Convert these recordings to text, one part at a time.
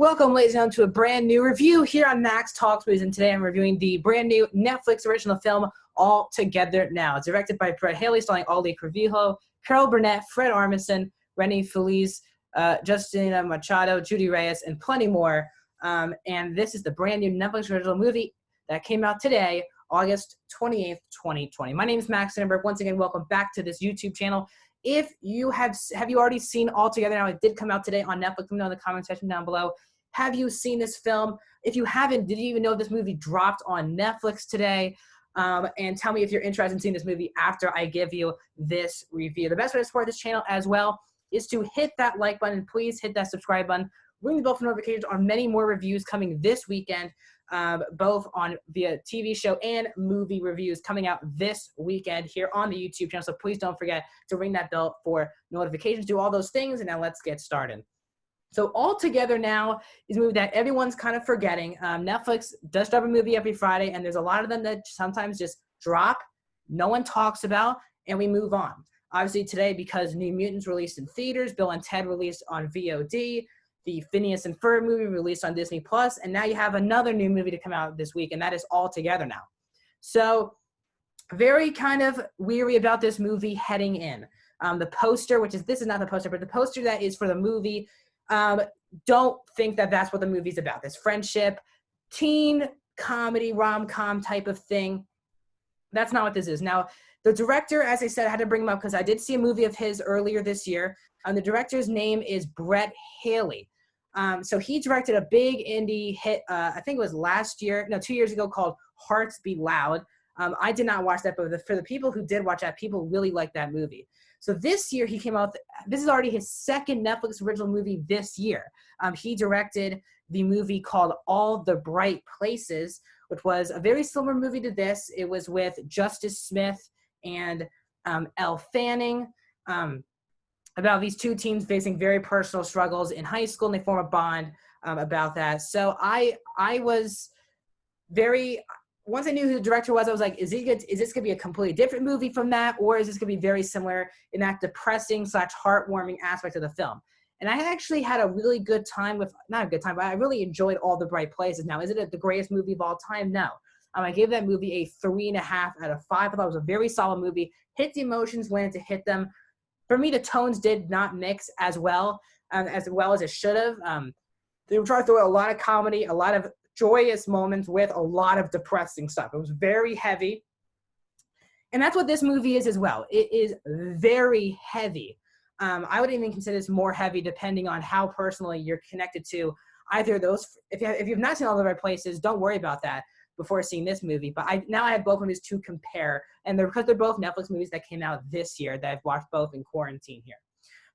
Welcome, ladies and gentlemen, to a brand new review here on Max Talks Movies, and today I'm reviewing the brand new Netflix original film, All Together Now. It's directed by Brett Haley, starring Ali Crevijo, Carol Burnett, Fred Armisen, Renee Feliz, Justina Machado, Judy Reyes, and plenty more. And this is the brand new Netflix original movie that came out today, August 28th, 2020. My name is Max Sandberg. Once again, welcome back to this YouTube channel. If you have you already seen All Together Now? It did come out today on Netflix. Let me know in the comment section down below. Have you seen this film? If you haven't, did you even know this movie dropped on Netflix today? And tell me if you're interested in seeing this movie after I give you this review. The best way to support this channel as well is to hit that like button. Please hit that subscribe button. Ring the bell for notifications on many more reviews coming this weekend, both on via TV show and movie reviews coming out this weekend here on the YouTube channel. So please don't forget to ring that bell for notifications. Do all those things, and now let's get started. So All Together Now is a movie that everyone's kind of forgetting. Netflix does drop a movie every Friday, and there's a lot of them that sometimes just drop, no one talks about, and we move on. Obviously today, because New Mutants released in theaters, Bill and Ted released on VOD, the Phineas and Ferb movie released on Disney+, and now you have another new movie to come out this week, and that is All Together Now. So very kind of weary about this movie heading in. The poster, this is not the poster, but the poster that is for the movie, don't think that that's what the movie's about. This friendship, teen comedy, rom-com type of thing. That's not what this is. Now, the director, as I said, I had to bring him up because I did see a movie of his earlier this year. The director's name is Brett Haley. So he directed a big indie hit, I think it was 2 years ago, called Hearts Beat Loud. I did not watch that, but for the people who did watch that, people really liked that movie. So this year he came out, this is already his second Netflix original movie this year. He directed the movie called All the Bright Places, which was a very similar movie to this. It was with Justice Smith and Elle Fanning, about these two teens facing very personal struggles in high school, and they form a bond about that. So I was very... Once I knew who the director was, I was like, is this going to be a completely different movie from that, or is this going to be very similar in that depressing / heartwarming aspect of the film? And I actually had a really good time with, not a good time, but I really enjoyed All the Bright Places. Now, is it the greatest movie of all time? No. I gave that movie a 3.5 out of 5. I thought it was a very solid movie. Hit the emotions when to hit them. For me, the tones did not mix as well as it should have. They were trying to throw a lot of comedy, a lot of joyous moments with a lot of depressing stuff. It was very heavy. And that's what this movie is as well. It is very heavy. I would even consider this more heavy depending on how personally you're connected to either of those. If you've not seen All the Right Places, don't worry about that before seeing this movie. But now I have both movies to compare. And because they're both Netflix movies that came out this year that I've watched both in quarantine here.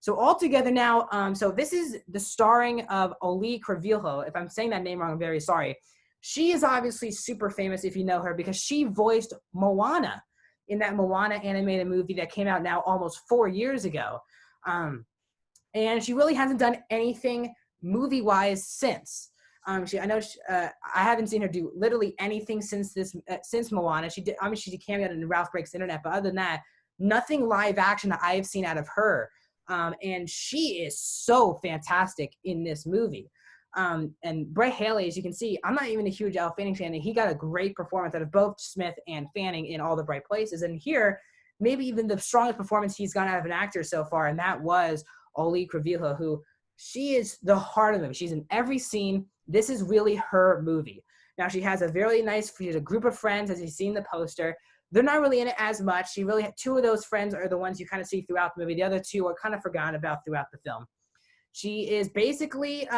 So All Together Now, so this is the starring of Ali Crevijo. If I'm saying that name wrong, I'm very sorry. She is obviously super famous if you know her because she voiced Moana in that Moana animated movie that came out now almost 4 years ago. And she really hasn't done anything movie-wise since. I haven't seen her do literally anything since Moana. She came out in Ralph Breaks the Internet, but other than that, nothing live action that I've seen out of her. And she is so fantastic in this movie. And Brett Haley, as you can see, I'm not even a huge Elle Fanning fan, and he got a great performance out of both Smith and Fanning in All the Bright Places. And here, maybe even the strongest performance he's gotten out of an actor so far, and that was Ali Crevijo, who she is the heart of the movie. She's in every scene. This is really her movie. Now, she has a group of friends, as you see in the poster. They're not really in it as much. She really had two of those friends are the ones you kind of see throughout the movie. The other two are kind of forgotten about throughout the film. She is basically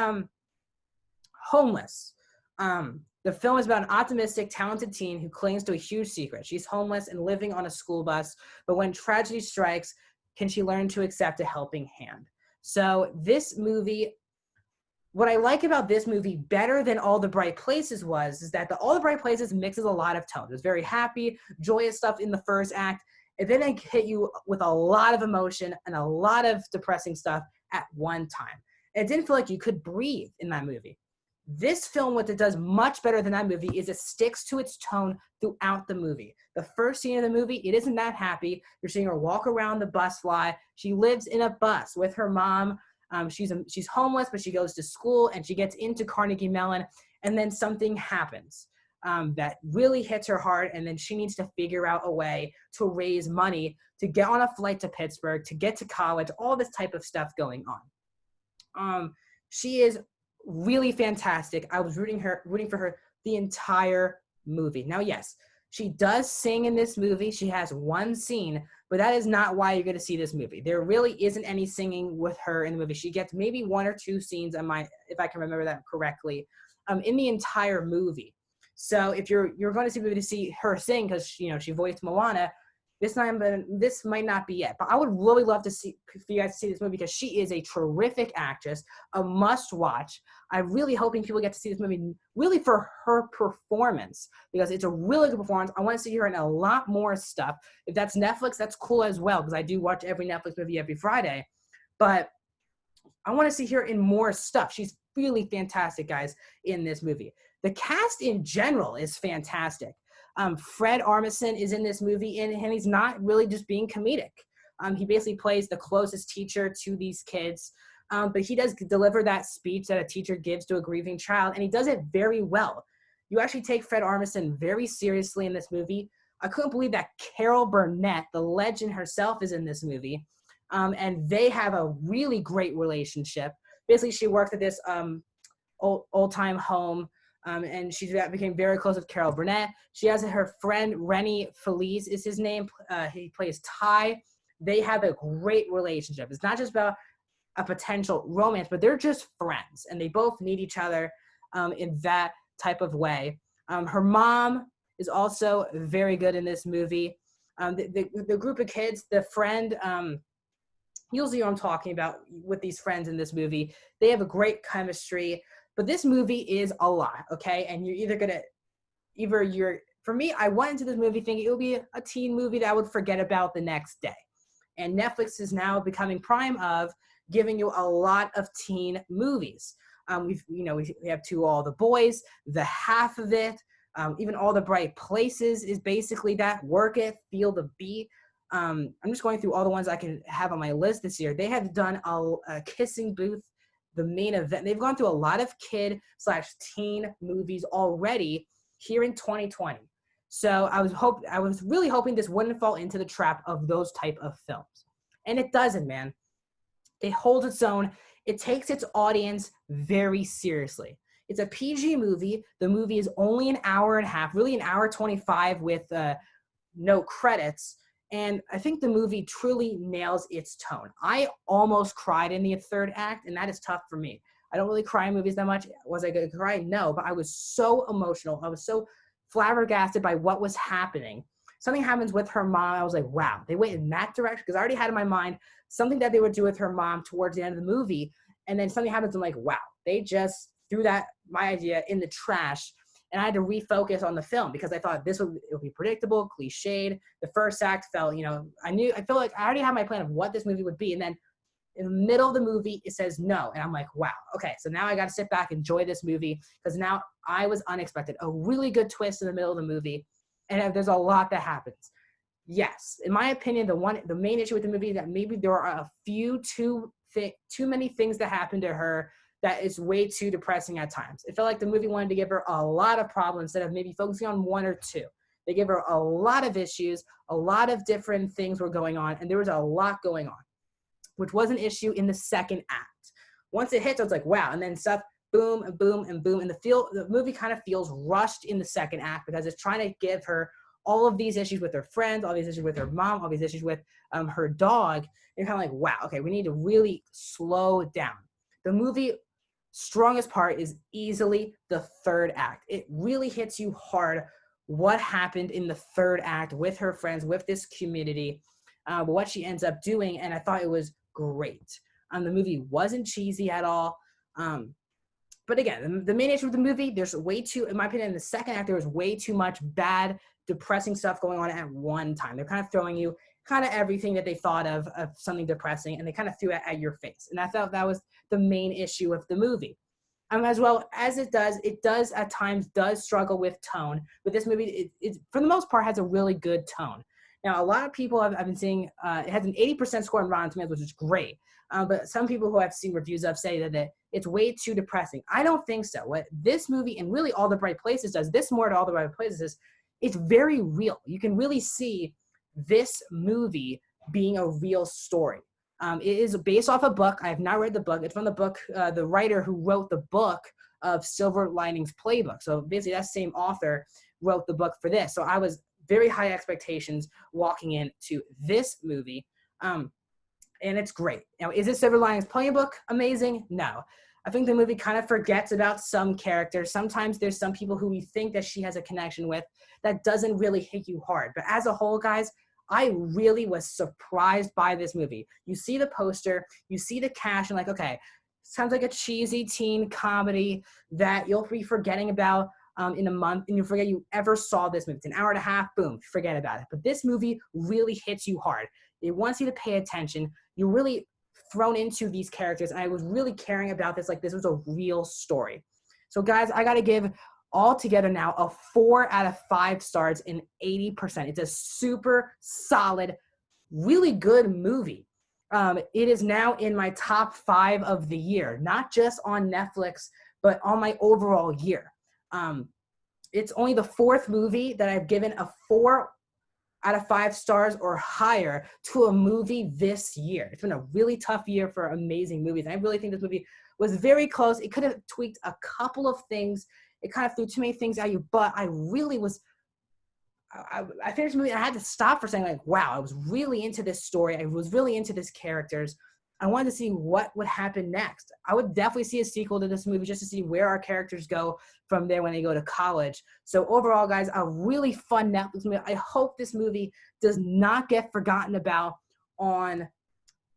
homeless. The film is about an optimistic, talented teen who clings to a huge secret. She's homeless and living on a school bus, but when tragedy strikes, can she learn to accept a helping hand? So this movie, what I like about this movie better than All the Bright Places is that All the Bright Places mixes a lot of tones. It's very happy, joyous stuff in the first act, and then it hit you with a lot of emotion and a lot of depressing stuff at one time. And it didn't feel like you could breathe in that movie. This film, what it does much better than that movie is it sticks to its tone throughout the movie. The first scene of the movie, it isn't that happy. You're seeing her walk around the bus fly. She lives in a bus with her mom, She's homeless, but she goes to school and she gets into Carnegie Mellon, and then something happens that really hits her hard, and then she needs to figure out a way to raise money to get on a flight to Pittsburgh, to get to college, all this type of stuff going on. She is really fantastic. I was rooting for her the entire movie. Now, yes, she does sing in this movie. She has one scene, but that is not why you're going to see this movie. There really isn't any singing with her in the movie. She gets maybe one or two scenes, if I can remember that correctly, in the entire movie. So if you're going to see the movie to see her sing, because she voiced Moana, this might not be it. But I would really love for you guys to see this movie, because she is a terrific actress, a must-watch. I'm really hoping people get to see this movie really for her performance, because it's a really good performance. I want to see her in a lot more stuff. If that's Netflix, that's cool as well, because I do watch every Netflix movie every Friday. But I want to see her in more stuff. She's really fantastic, guys, in this movie. The cast in general is fantastic. Fred Armisen is in this movie, and he's not really just being comedic. He basically plays the closest teacher to these kids, but he does deliver that speech that a teacher gives to a grieving child, and he does it very well. You actually take Fred Armisen very seriously in this movie. I couldn't believe that Carol Burnett, the legend herself, is in this movie, and they have a really great relationship. Basically, she worked at this old-time home, and she became very close with Carol Burnett. She has her friend, Rennie Feliz is his name. He plays Ty. They have a great relationship. It's not just about a potential romance, but they're just friends, and they both need each other in that type of way. Her mom is also very good in this movie. The group of kids, the friend, you'll see what I'm talking about with these friends in this movie. They have a great chemistry. But this movie is a lot, okay? And for me, I went into this movie thinking it would be a teen movie that I would forget about the next day. And Netflix is now becoming prime of giving you a lot of teen movies. We have To All the Boys, The Half of It, even All the Bright Places is basically that. Work It, Feel the Beat. I'm just going through all the ones I can have on my list this year. They have done a Kissing Booth, The Main Event. They've gone through a lot of kid/teen movies already here in 2020. So I was really hoping this wouldn't fall into the trap of those type of films. And it doesn't, man. It holds its own. It takes its audience very seriously. It's a PG movie. The movie is only an hour and a half, really an hour 25 with no credits. And I think the movie truly nails its tone. I almost cried in the third act, and that is tough for me. I don't really cry in movies that much. Was I going to cry? No, but I was so emotional. I was so flabbergasted by what was happening. Something happens with her mom. I was like, wow, they went in that direction, because I already had in my mind something that they would do with her mom towards the end of the movie. And then something happens. I'm like, wow, they just threw my idea in the trash. And I had to refocus on the film, because I thought it would be predictable, cliched. The first act felt, I feel like I already had my plan of what this movie would be. And then in the middle of the movie, it says no. And I'm like, wow, okay. So now I got to sit back, enjoy this movie, because now I was unexpected. A really good twist in the middle of the movie. And there's a lot that happens. Yes, in my opinion, the main issue with the movie is that maybe there are a few too many things that happen to her that is way too depressing at times. It felt like the movie wanted to give her a lot of problems instead of maybe focusing on one or two. They give her a lot of issues, a lot of different things were going on, and there was a lot going on, which was an issue in the second act. Once it hits, I was like, wow, and then stuff, boom, and boom, and boom, and the movie kind of feels rushed in the second act, because it's trying to give her all of these issues with her friends, all these issues with her mom, all these issues with her dog. And you're kind of like, wow, okay, we need to really slow down. The movie strongest part is easily the third act. It really hits you hard what happened in the third act with her friends, with this community, what she ends up doing, and I thought it was great. The movie wasn't cheesy at all. But again, the main issue with the movie, there's way too, in my opinion, in the second act, there was way too much bad, depressing stuff going on at one time. They're kind of throwing you kind of everything that they thought of something depressing, and they kind of threw it at your face. And I thought that was the main issue of the movie. As well as it does at times struggle with tone. But this movie, it for the most part, has a really good tone. Now, a lot of people I've been seeing, it has an 80% score on Rotten Tomatoes, which is great. But some people who I've seen reviews of say that it's way too depressing. I don't think so. What this movie and really All the Bright Places does, this more to All the Bright Places, is it's very real. You can really see this movie being a real story. It is based off a book. I have not read the book. It's from the book, the writer who wrote the book of Silver Linings Playbook. So basically that same author wrote the book for this. So I was very high expectations walking into this movie. And it's great. Now, is it Silver Linings Playbook amazing? No. I think the movie kind of forgets about some characters. Sometimes there's some people who we think that she has a connection with that doesn't really hit you hard. But as a whole, guys, I really was surprised by this movie. You see the poster, you see the cast, and like, okay, sounds like a cheesy teen comedy that you'll be forgetting about in a month, and you forget you ever saw this movie. It's an hour and a half, boom, forget about it. But this movie really hits you hard. It wants you to pay attention. You're really thrown into these characters, and I was really caring about this like this was a real story. So, guys, I got to give all together now a 4 out of 5 stars in 80%. It's a super solid, really good movie. It is now in my top 5 of the year, not just on Netflix, but on my overall year. It's only the 4th movie that I've given a 4 out of 5 stars or higher to a movie this year. It's been a really tough year for amazing movies. And I really think this movie was very close. It could have tweaked a couple of things. It kind of threw too many things at you, but I really was, I finished the movie and I had to stop for saying like, wow, I was really into this story. I was really into these characters. I wanted to see what would happen next. I would definitely see a sequel to this movie just to see where our characters go from there when they go to college. So overall, guys, a really fun Netflix movie. I hope this movie does not get forgotten about on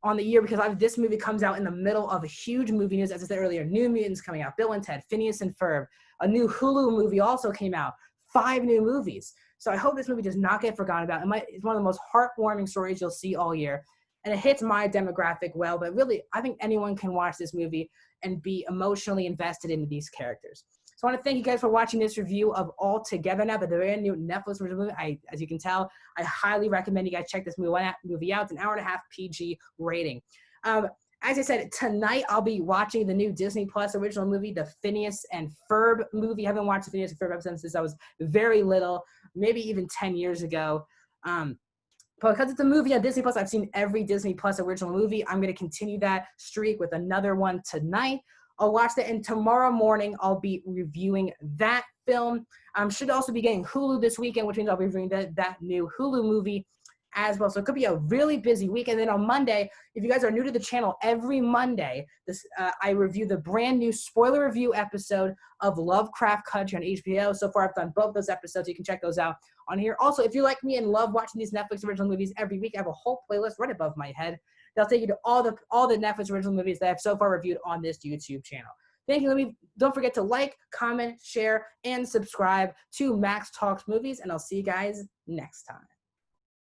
the year, because this movie comes out in the middle of a huge movie news. As I said earlier, New Mutants coming out, Bill and Ted, Phineas and Ferb. A new Hulu movie also came out. 5 new movies. So I hope this movie does not get forgotten about. It's one of the most heartwarming stories you'll see all year. And it hits my demographic well, but really, I think anyone can watch this movie and be emotionally invested into these characters. So I want to thank you guys for watching this review of All Together Now, the brand new Netflix movie. As you can tell, I highly recommend you guys check this movie out. It's an hour and a half PG rating. As I said, tonight I'll be watching the new Disney Plus original movie, the Phineas and Ferb movie. I haven't watched the Phineas and Ferb episode since I was very little, maybe even 10 years ago. But because it's a movie on Disney Plus, I've seen every Disney Plus original movie. I'm going to continue that streak with another one tonight. I'll watch that, and tomorrow morning I'll be reviewing that film. Should also be getting Hulu this weekend, which means I'll be reviewing that new Hulu movie as well. So it could be a really busy week. And then on Monday, if you guys are new to the channel, every Monday, I review the brand new spoiler review episode of Lovecraft Country on HBO. So far, I've done both those episodes. You can check those out on here. Also, if you like me and love watching these Netflix original movies every week, I have a whole playlist right above my head. They'll take you to all the Netflix original movies that I've so far reviewed on this YouTube channel. Thank you. Don't forget to like, comment, share, and subscribe to Max Talks Movies, and I'll see you guys next time.